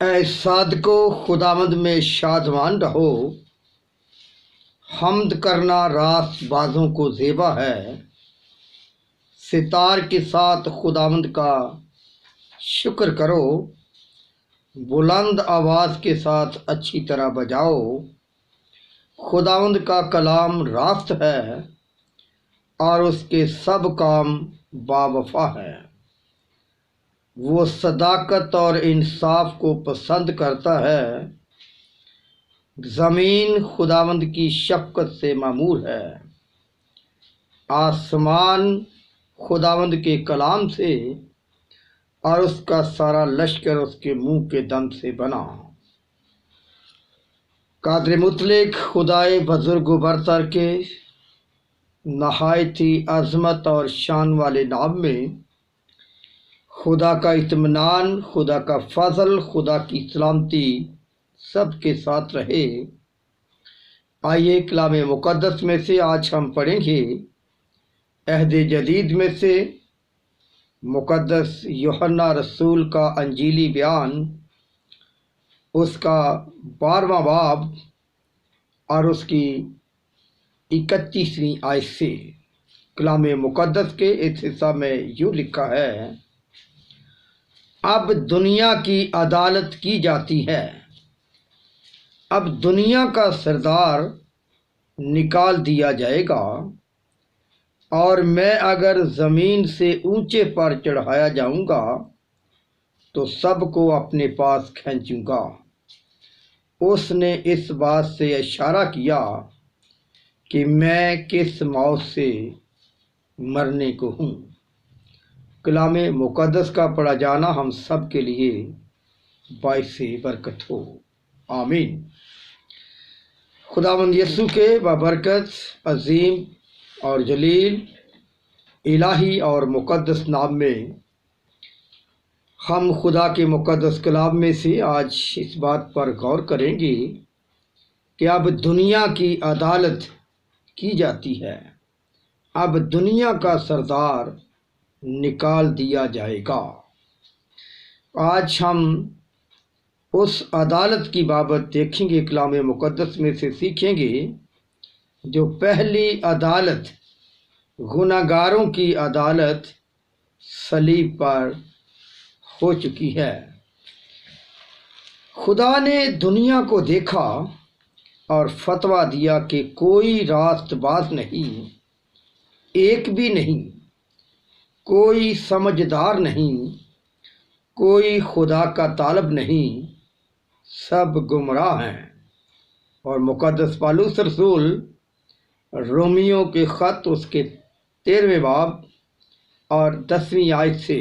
اے صادقو خداوند میں شادمان رہو، حمد کرنا راست بازوں کو زیبا ہے، ستار کے ساتھ خداوند کا شکر کرو، بلند آواز کے ساتھ اچھی طرح بجاؤ۔ خداوند کا کلام راست ہے اور اس کے سب کام باوفا ہے۔ وہ صداقت اور انصاف کو پسند کرتا ہے۔ زمین خداوند کی شفقت سے معمور ہے، آسمان خداوند کے کلام سے اور اس کا سارا لشکر اس کے منہ کے دم سے بنا۔ قادر مطلق خدائے بزرگ و برتر کے نہایت ہی عظمت اور شان والے نام میں خدا کا اطمینان، خدا کا فضل، خدا کی سلامتی سب کے ساتھ رہے۔ آئیے کلام مقدس میں سے آج ہم پڑھیں گے عہد جدید میں سے مقدس یوحنا رسول کا انجیلی بیان، اس کا 12واں باب اور اس کی 31ویں آیت سے۔ کلام مقدس کے اس حصہ میں یوں لکھا ہے: اب دنیا کی عدالت کی جاتی ہے، اب دنیا کا سردار نکال دیا جائے گا، اور میں اگر زمین سے اونچے پر چڑھایا جاؤں گا تو سب کو اپنے پاس کھینچوں گا۔ اس نے اس بات سے اشارہ کیا کہ میں کس موت سے مرنے کو ہوں۔ کلام مقدس کا پڑھا جانا ہم سب کے لیے باعث برکت ہو، آمین۔ خداوند یسوع کے بابرکت، عظیم اور جلیل، الہی اور مقدس نام میں ہم خدا کے مقدس کلام میں سے آج اس بات پر غور کریں گے کہ اب دنیا کی عدالت کی جاتی ہے، اب دنیا کا سردار نکال دیا جائے گا۔ آج ہم اس عدالت کی بابت دیکھیں گے، کلام مقدس میں سے سیکھیں گے۔ جو پہلی عدالت، گناہ گاروں کی عدالت، صلیب پر ہو چکی ہے۔ خدا نے دنیا کو دیکھا اور فتویٰ دیا کہ کوئی راست باز نہیں، ایک بھی نہیں، کوئی سمجھدار نہیں، کوئی خدا کا طالب نہیں، سب گمراہ ہیں۔ اور مقدس پالوس رسول رومیوں کے خط اس کے 13ویں باب اور 10ویں آیت سے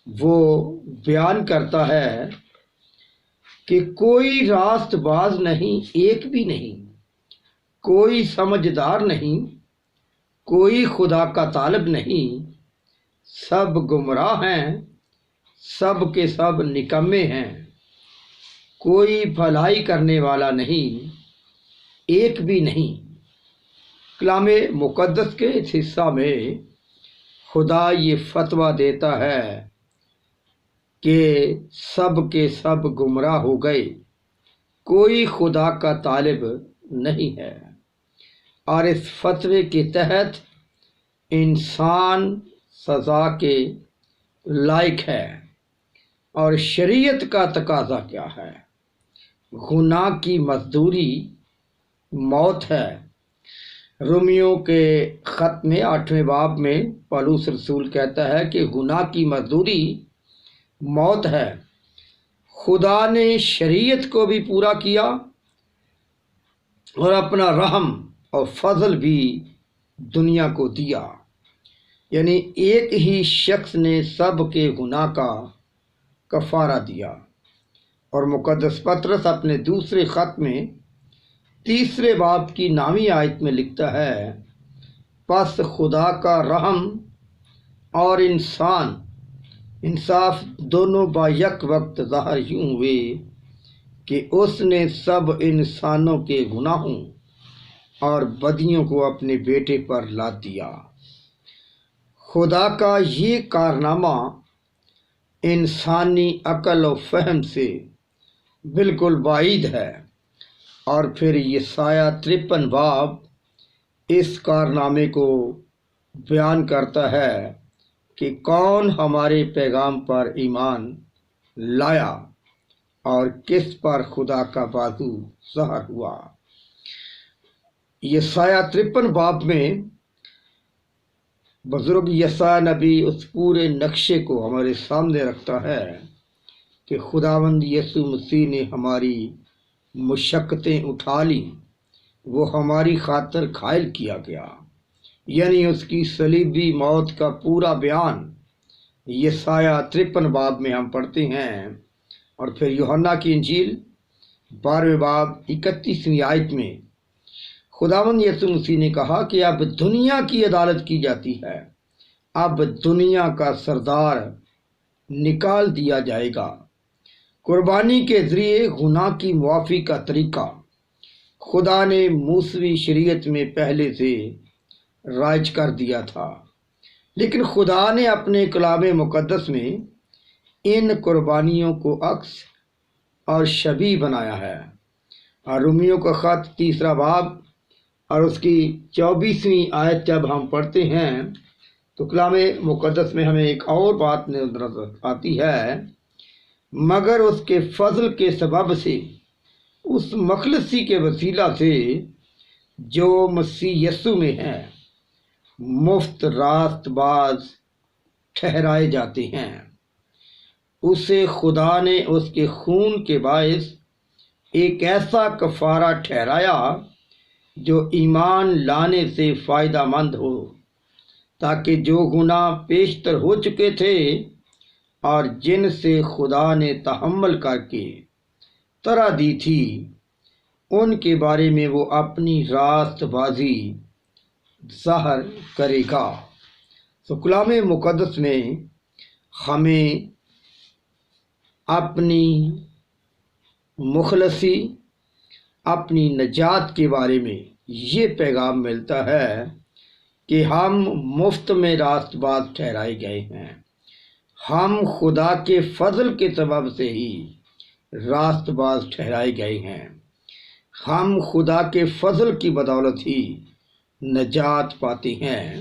وہ بیان کرتا ہے کہ کوئی راست باز نہیں، ایک بھی نہیں، کوئی سمجھدار نہیں، کوئی خدا کا طالب نہیں، سب گمراہ ہیں، سب کے سب نکمے ہیں، کوئی بھلائی کرنے والا نہیں، ایک بھی نہیں۔ کلام مقدس کے اس حصہ میں خدا یہ فتویٰ دیتا ہے کہ سب کے سب گمراہ ہو گئے، کوئی خدا کا طالب نہیں ہے، اور اس فتوے کے تحت انسان سزا کے لائق ہے۔ اور شریعت کا تقاضا کیا ہے؟ گناہ کی مزدوری موت ہے۔ رومیوں کے خط میں 8ویں باب میں پالوس رسول کہتا ہے کہ گناہ کی مزدوری موت ہے۔ خدا نے شریعت کو بھی پورا کیا اور اپنا رحم اور فضل بھی دنیا کو دیا، یعنی ایک ہی شخص نے سب کے گناہ کا کفارہ دیا۔ اور مقدس پطرس اپنے دوسرے خط میں 3 باب کی 9ویں آیت میں لکھتا ہے: پس خدا کا رحم اور انصاف دونوں با یک وقت ظاہر یوں ہوئے کہ اس نے سب انسانوں کے گناہوں اور بدیوں کو اپنے بیٹے پر لاد دیا۔ خدا کا یہ کارنامہ انسانی عقل و فہم سے بالکل بعید ہے۔ اور پھر یسایہ 53 باب اس کارنامے کو بیان کرتا ہے کہ کون ہمارے پیغام پر ایمان لایا اور کس پر خدا کا بازو ظاہر ہوا۔ یسایہ 53 باب میں بزرگ یسایہ نبی اس پورے نقشے کو ہمارے سامنے رکھتا ہے کہ خداوند یسوع مسیح نے ہماری مشقتیں اٹھا لیں، وہ ہماری خاطر گھائل کیا گیا، یعنی اس کی صلیبی موت کا پورا بیان یسایہ 53 باب میں ہم پڑھتے ہیں۔ اور پھر یوحنا کی انجیل 12 باب 31 آیت میں خداوند یسوع مسیح نے کہا کہ اب دنیا کی عدالت کی جاتی ہے، اب دنیا کا سردار نکال دیا جائے گا۔ قربانی کے ذریعے گناہ کی معافی کا طریقہ خدا نے موسوی شریعت میں پہلے سے رائج کر دیا تھا، لیکن خدا نے اپنے کلام مقدس میں ان قربانیوں کو عکس اور شبیہ بنایا ہے۔ اور رومیوں کا خط 3 باب اور اس کی 24 آیت جب ہم پڑھتے ہیں تو کلام مقدس میں ہمیں ایک اور بات نظر آتی ہے، مگر اس کے فضل کے سبب سے، اس مخلصی کے وسیلہ سے جو مسیح یسوع میں ہے، مفت راست باز ٹھہرائے جاتے ہیں۔ اسے خدا نے اس کے خون کے باعث ایک ایسا کفارہ ٹھہرایا جو ایمان لانے سے فائدہ مند ہو، تاکہ جو گناہ پیشتر ہو چکے تھے اور جن سے خدا نے تحمل کر کے طرح دی تھی، ان کے بارے میں وہ اپنی راست بازی ظاہر کرے گا۔ تو کلام مقدس میں ہمیں اپنی مخلصی، اپنی نجات کے بارے میں یہ پیغام ملتا ہے کہ ہم مفت میں راست باز ٹھہرائے گئے ہیں، ہم خدا کے فضل کے سبب سے ہی راست باز ٹھہرائے گئے ہیں، ہم خدا کے فضل کی بدولت ہی نجات پاتے ہیں۔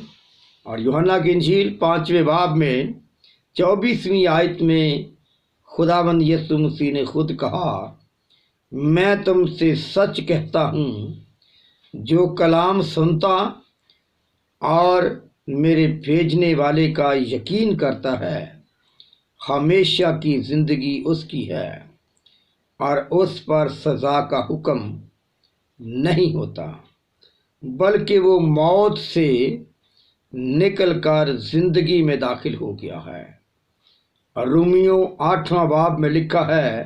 اور یوحنا کی انجیل 5 باب میں 24 آیت میں خداوند یسوع مسیح نے خود کہا، میں تم سے سچ کہتا ہوں، جو کلام سنتا اور میرے بھیجنے والے کا یقین کرتا ہے، ہمیشہ کی زندگی اس کی ہے اور اس پر سزا کا حکم نہیں ہوتا، بلکہ وہ موت سے نکل کر زندگی میں داخل ہو گیا ہے۔ اور رومیوں 8 باب میں لکھا ہے،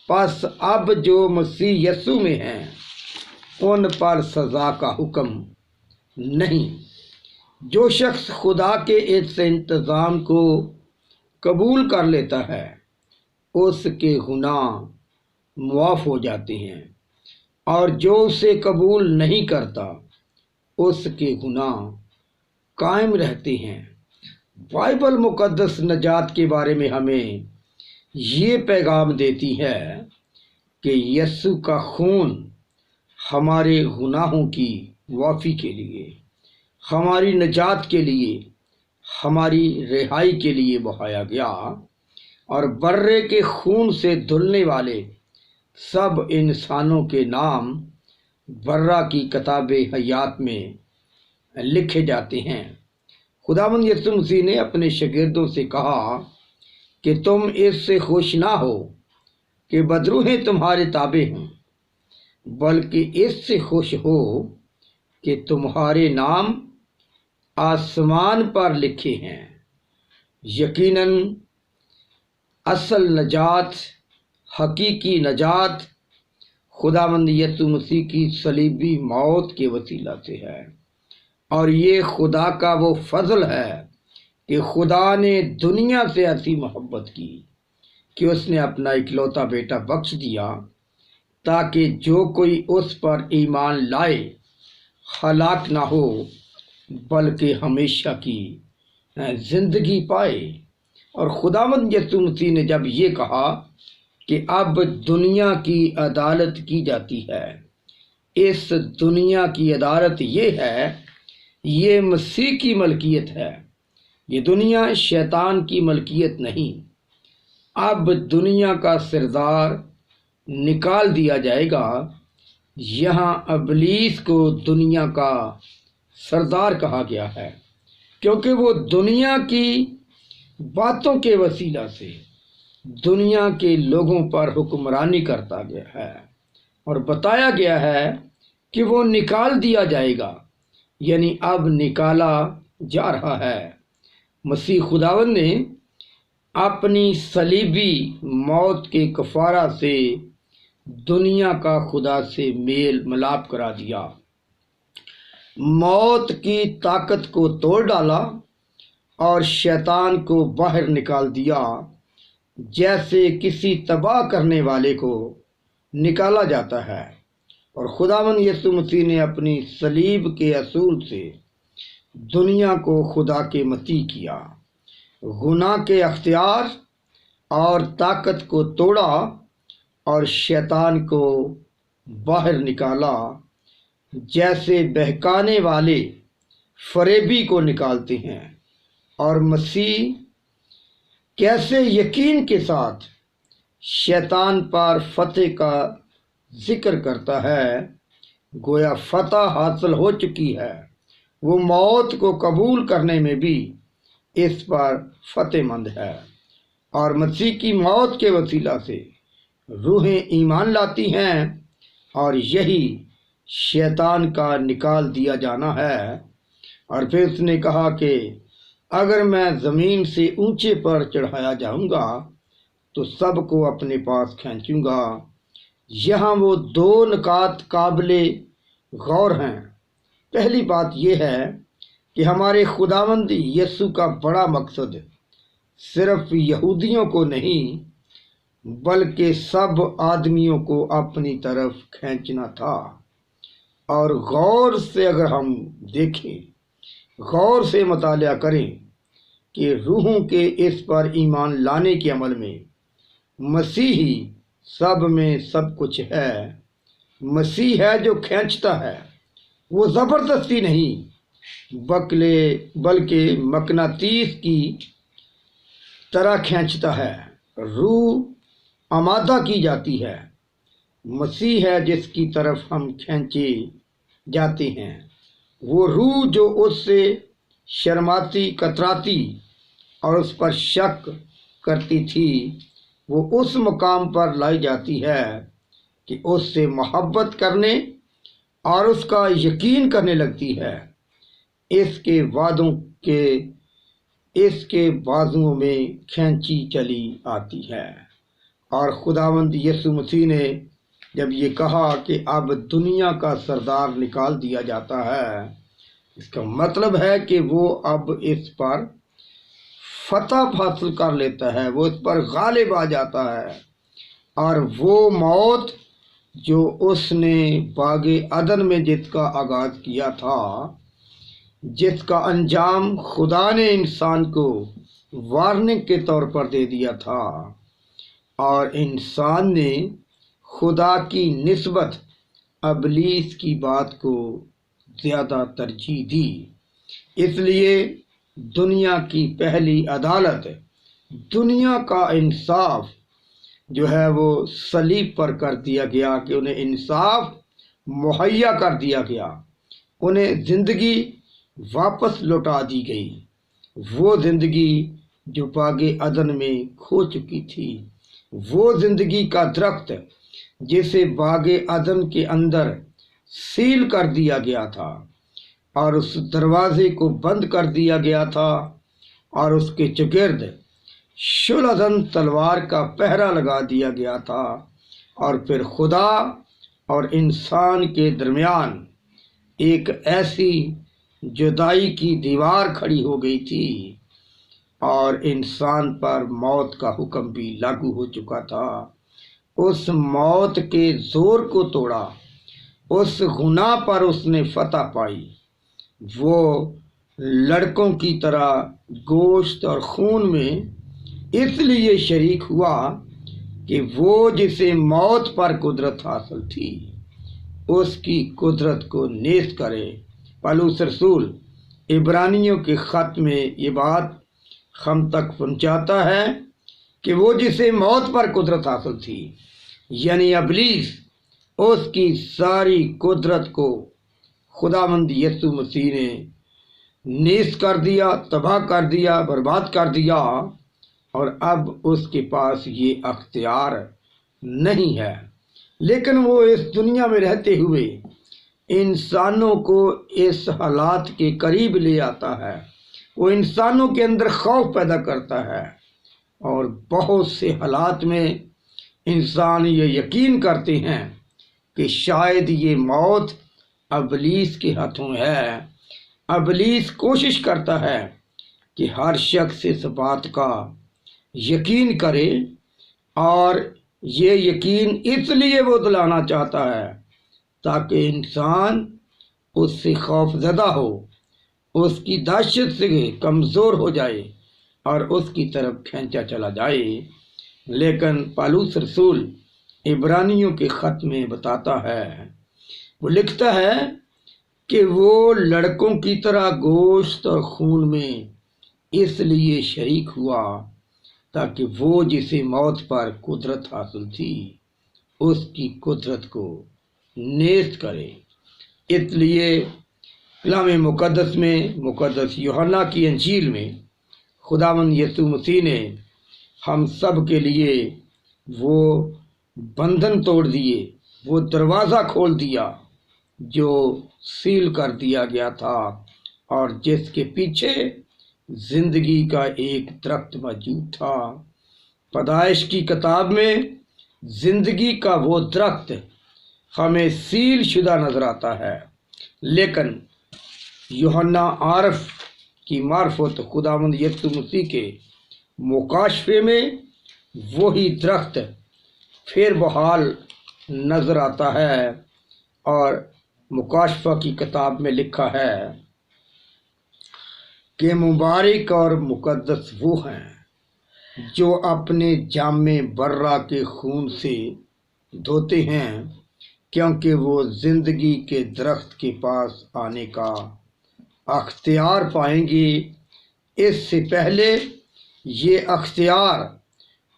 پس اب جو مسیح یسوع میں ہیں ان پر سزا کا حکم نہیں۔ جو شخص خدا کے اس انتظام کو قبول کر لیتا ہے، اس کے گناہ معاف ہو جاتے ہیں، اور جو اسے قبول نہیں کرتا اس کے گناہ قائم رہتے ہیں۔ بائبل مقدس نجات کے بارے میں ہمیں یہ پیغام دیتی ہے کہ یسوع کا خون ہمارے گناہوں کی معافی کے لیے، ہماری نجات کے لیے، ہماری رہائی کے لیے بہایا گیا، اور برے کے خون سے دھلنے والے سب انسانوں کے نام برہ کی کتاب حیات میں لکھے جاتے ہیں۔ خداوند یسوع مسیح نے اپنے شاگردوں سے کہا کہ تم اس سے خوش نہ ہو کہ بدروہیں تمہارے تابع ہوں، بلکہ اس سے خوش ہو کہ تمہارے نام آسمان پر لکھے ہیں۔ یقیناً اصل نجات، حقیقی نجات خداوند یسوع مسیح کی صلیبی موت کے وسیلہ سے ہے، اور یہ خدا کا وہ فضل ہے کہ خدا نے دنیا سے ایسی محبت کی کہ اس نے اپنا اکلوتا بیٹا بخش دیا، تاکہ جو کوئی اس پر ایمان لائے ہلاک نہ ہو بلکہ ہمیشہ کی زندگی پائے۔ اور خداوند یسوع مسیح نے جب یہ کہا کہ اب دنیا کی عدالت کی جاتی ہے، اس دنیا کی عدالت یہ ہے، یہ مسیح کی ملکیت ہے، یہ دنیا شیطان کی ملکیت نہیں۔ اب دنیا کا سردار نکال دیا جائے گا۔ یہاں ابلیس کو دنیا کا سردار کہا گیا ہے، کیونکہ وہ دنیا کی باتوں کے وسیلہ سے دنیا کے لوگوں پر حکمرانی کرتا گیا ہے، اور بتایا گیا ہے کہ وہ نکال دیا جائے گا، یعنی اب نکالا جا رہا ہے۔ مسیح خداوند نے اپنی صلیبی موت کے کفارہ سے دنیا کا خدا سے میل ملاپ کرا دیا، موت کی طاقت کو توڑ ڈالا اور شیطان کو باہر نکال دیا، جیسے کسی تباہ کرنے والے کو نکالا جاتا ہے۔ اور خداوند یسوع مسیح نے اپنی صلیب کے اصول سے دنیا کو خدا کے مطیع کیا، گناہ کے اختیار اور طاقت کو توڑا اور شیطان کو باہر نکالا، جیسے بہکانے والے فریبی کو نکالتے ہیں۔ اور مسیح کیسے یقین کے ساتھ شیطان پر فتح کا ذکر کرتا ہے، گویا فتح حاصل ہو چکی ہے، وہ موت کو قبول کرنے میں بھی اس پر فتح مند ہے، اور مسیح کی موت کے وسیلہ سے روحیں ایمان لاتی ہیں، اور یہی شیطان کا نکال دیا جانا ہے۔ اور پھر اس نے کہا کہ اگر میں زمین سے اونچے پر چڑھایا جاؤں گا تو سب کو اپنے پاس کھینچوں گا۔ یہاں وہ دو نکات قابل غور ہیں۔ پہلی بات یہ ہے کہ ہمارے خداوند یسوع کا بڑا مقصد صرف یہودیوں کو نہیں بلکہ سب آدمیوں کو اپنی طرف کھینچنا تھا۔ اور غور سے اگر ہم دیکھیں، غور سے مطالعہ کریں کہ روحوں کے اس پر ایمان لانے کے عمل میں مسیحی سب میں سب کچھ ہے۔ مسیح ہے جو کھینچتا ہے، وہ زبردستی نہیں بلکہ مقناطیس کی طرح کھینچتا ہے۔ روح آمادہ کی جاتی ہے، مسیح ہے جس کی طرف ہم کھینچے جاتے ہیں۔ وہ روح جو اس سے شرماتی، کتراتی اور اس پر شک کرتی تھی، وہ اس مقام پر لائی جاتی ہے کہ اس سے محبت کرنے اور اس کا یقین کرنے لگتی ہے۔ اس کے بازوؤں میں کھینچی چلی آتی ہے۔ اور خداوند یسوع مسیح نے جب یہ کہا کہ اب دنیا کا سردار نکال دیا جاتا ہے، اس کا مطلب ہے کہ وہ اب اس پر فتح حاصل کر لیتا ہے، وہ اس پر غالب آ جاتا ہے، اور وہ موت جو اس نے باغ عدن میں جس کا آغاز کیا تھا، جس کا انجام خدا نے انسان کو وارننگ کے طور پر دے دیا تھا، اور انسان نے خدا کی نسبت ابلیس کی بات کو زیادہ ترجیح دی، اس لیے دنیا کی پہلی عدالت، دنیا کا انصاف جو ہے وہ صلیب پر کر دیا گیا، کہ انہیں انصاف مہیا کر دیا گیا، انہیں زندگی واپس لوٹا دی گئی، وہ زندگی جو باغ عدن میں کھو چکی تھی، وہ زندگی کا درخت جسے باغ عدن کے اندر سیل کر دیا گیا تھا، اور اس دروازے کو بند کر دیا گیا تھا، اور اس کے چگرد شلہدن تلوار کا پہرا لگا دیا گیا تھا، اور پھر خدا اور انسان کے درمیان ایک ایسی جدائی کی دیوار کھڑی ہو گئی تھی، اور انسان پر موت کا حکم بھی لاگو ہو چکا تھا۔ اس موت کے زور کو توڑا، اس گناہ پر اس نے فتح پائی۔ وہ لڑکوں کی طرح گوشت اور خون میں اس لیے شریک ہوا کہ وہ جسے موت پر قدرت حاصل تھی اس کی قدرت کو نیست کرے۔ پالوس رسول عبرانیوں کے خط میں یہ بات ہم تک پہنچاتا ہے کہ وہ جسے موت پر قدرت حاصل تھی یعنی ابلیس، اس کی ساری قدرت کو خداوند یسوع مسیح نے نیست کر دیا، تباہ کر دیا، برباد کر دیا، اور اب اس کے پاس یہ اختیار نہیں ہے۔ لیکن وہ اس دنیا میں رہتے ہوئے انسانوں کو اس حالات کے قریب لے آتا ہے، وہ انسانوں کے اندر خوف پیدا کرتا ہے، اور بہت سے حالات میں انسان یہ یقین کرتے ہیں کہ شاید یہ موت ابلیس کے ہاتھوں ہے۔ ابلیس کوشش کرتا ہے کہ ہر شخص اس بات کا یقین کرے، اور یہ یقین اس لیے وہ دلانا چاہتا ہے تاکہ انسان اس سے خوف زدہ ہو، اس کی دہشت سے کمزور ہو جائے اور اس کی طرف کھینچا چلا جائے۔ لیکن پالوس رسول عبرانیوں کے خط میں بتاتا ہے، وہ لکھتا ہے کہ وہ لڑکوں کی طرح گوشت اور خون میں اس لیے شریک ہوا تاکہ وہ جسے موت پر قدرت حاصل تھی اس کی قدرت کو نیست کرے۔ اس لیے کلام مقدس میں، مقدس یوحنا کی انجیل میں، خداوند یسوع مسیح نے ہم سب کے لیے وہ بندھن توڑ دیے، وہ دروازہ کھول دیا جو سیل کر دیا گیا تھا، اور جس کے پیچھے زندگی کا ایک درخت موجود تھا۔ پیدائش کی کتاب میں زندگی کا وہ درخت ہمیں سیل شدہ نظر آتا ہے، لیکن یوحنا عارف کی معرفت خداوند یسوع مسیح کے مکاشفے میں وہی درخت پھر بحال نظر آتا ہے، اور مکاشفہ کی کتاب میں لکھا ہے کہ مبارک اور مقدس وہ ہیں جو اپنے جامع برہ کے خون سے دھوتے ہیں، کیونکہ وہ زندگی کے درخت کے پاس آنے کا اختیار پائیں گے۔ اس سے پہلے یہ اختیار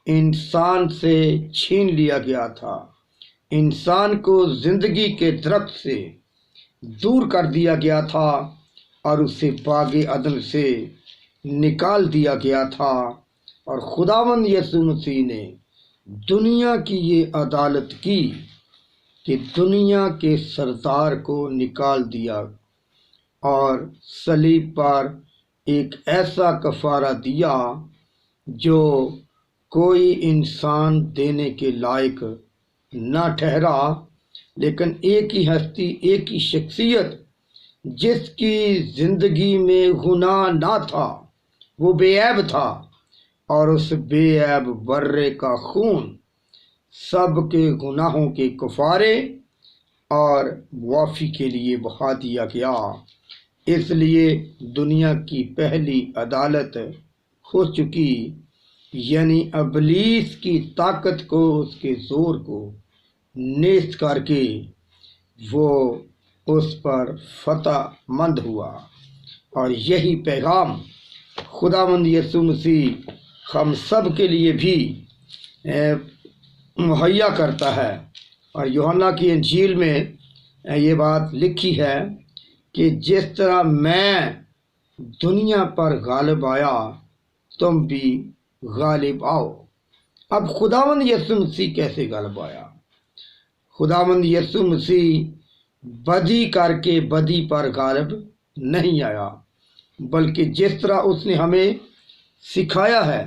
انسان سے چھین لیا گیا تھا، انسان کو زندگی کے درخت سے دور کر دیا گیا تھا اور اسے باغ عدن سے نکال دیا گیا تھا، اور خداوند یسوع مسیح نے دنیا کی یہ عدالت کی کہ دنیا کے سردار کو نکال دیا اور صلیب پر ایک ایسا کفارہ دیا جو کوئی انسان دینے کے لائق نہ ٹھہرا، لیکن ایک ہی ہستی، ایک ہی شخصیت جس کی زندگی میں گناہ نہ تھا، وہ بے عیب تھا، اور اس بے عیب برے کا خون سب کے گناہوں کے کفارے اور معافی کے لیے بہا دیا گیا۔ اس لیے دنیا کی پہلی عدالت ہو چکی، یعنی ابلیس کی طاقت کو، اس کے زور کو نیست کر کے وہ اس پر فتح مند ہوا۔ اور یہی پیغام خداوند یسوع مسیح ہم سب کے لیے بھی مہیا کرتا ہے، اور یوحنا کی انجیل میں یہ بات لکھی ہے کہ جس طرح میں دنیا پر غالب آیا تم بھی غالب آؤ۔ اب خداوند یسوع مسیح کیسے غالب آیا؟ خداوند یسوع مسیح بدی کر کے بدی پر غالب نہیں آیا، بلکہ جس طرح اس نے ہمیں سکھایا ہے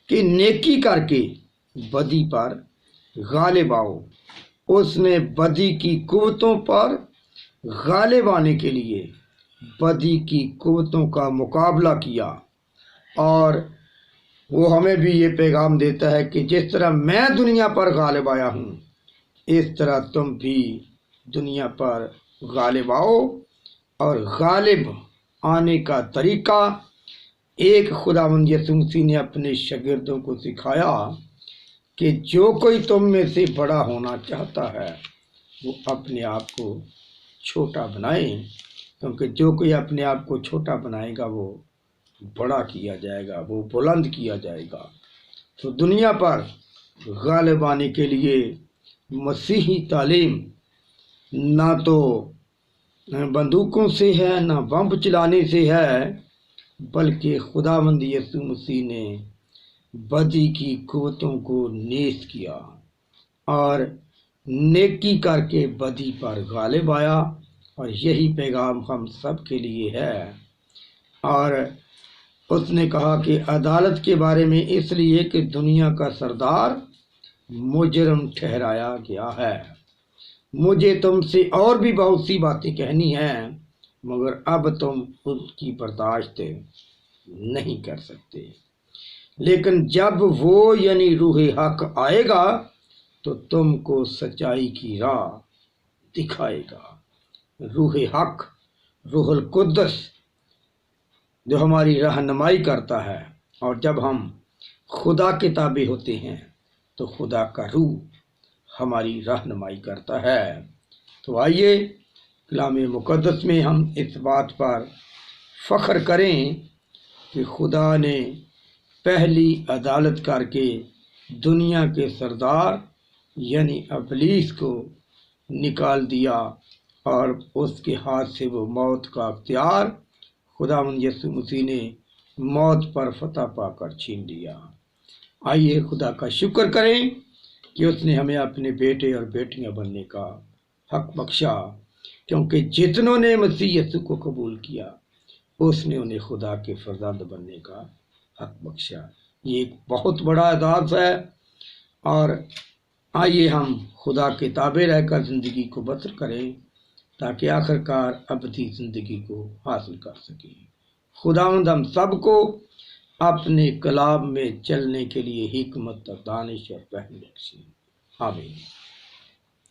کہ نیکی کر کے بدی پر غالب آؤ، اس نے بدی کی قوتوں پر غالب آنے کے لیے بدی کی قوتوں کا مقابلہ کیا، اور وہ ہمیں بھی یہ پیغام دیتا ہے کہ جس طرح میں دنیا پر غالب آیا ہوں اس طرح تم بھی دنیا پر غالب آؤ۔ اور غالب آنے کا طریقہ ایک خداوند یسوع مسیح نے اپنے شاگردوں کو سکھایا کہ جو کوئی تم میں سے بڑا ہونا چاہتا ہے وہ اپنے آپ کو چھوٹا بنائے، کیونکہ جو کوئی اپنے آپ کو چھوٹا بنائے گا وہ بڑا کیا جائے گا، وہ بلند کیا جائے گا۔ تو دنیا پر غالب آنے کے لیے مسیحی تعلیم نہ تو بندوقوں سے ہے، نہ بم چلانے سے ہے، بلکہ خداوند یسوع مسیح نے بدی کی قوتوں کو نیست کیا اور نیکی کر کے بدی پر غالب آیا، اور یہی پیغام ہم سب کے لیے ہے۔ اور اس نے کہا کہ عدالت کے بارے میں اس لیے کہ دنیا کا سردار مجرم ٹھہرایا گیا ہے۔ مجھے تم سے اور بھی بہت سی باتیں کہنی ہیں، مگر اب تم ان کی برداشت نہیں کر سکتے، لیکن جب وہ یعنی روح حق آئے گا تو تم کو سچائی کی راہ دکھائے گا۔ روح حق، روح القدس جو ہماری رہنمائی کرتا ہے، اور جب ہم خدا کے تابع ہوتے ہیں تو خدا کا روح ہماری رہنمائی کرتا ہے۔ تو آئیے کلام مقدس میں ہم اس بات پر فخر کریں کہ خدا نے پہلی عدالت کر کے دنیا کے سردار یعنی ابلیس کو نکال دیا، اور اس کے ہاتھ سے وہ موت کا اختیار خداوند یسوع مسیح نے موت پر فتح پا کر چھین لیا۔ آئیے خدا کا شکر کریں کہ اس نے ہمیں اپنے بیٹے اور بیٹیاں بننے کا حق بخشا، کیونکہ جتنوں نے مسیح یسوع کو قبول کیا اس نے انہیں خدا کے فرزند بننے کا حق بخشا۔ یہ ایک بہت بڑا اعزاز ہے، اور آئیے ہم خدا کے تابع رہ کر زندگی کو بسر کریں تاکہ آخرکار ابدی زندگی کو حاصل کر سکیں۔ خداوند ہم سب کو اپنے کلام میں چلنے کے لیے حکمت اور دانش اور فہم بخشے۔ آمین۔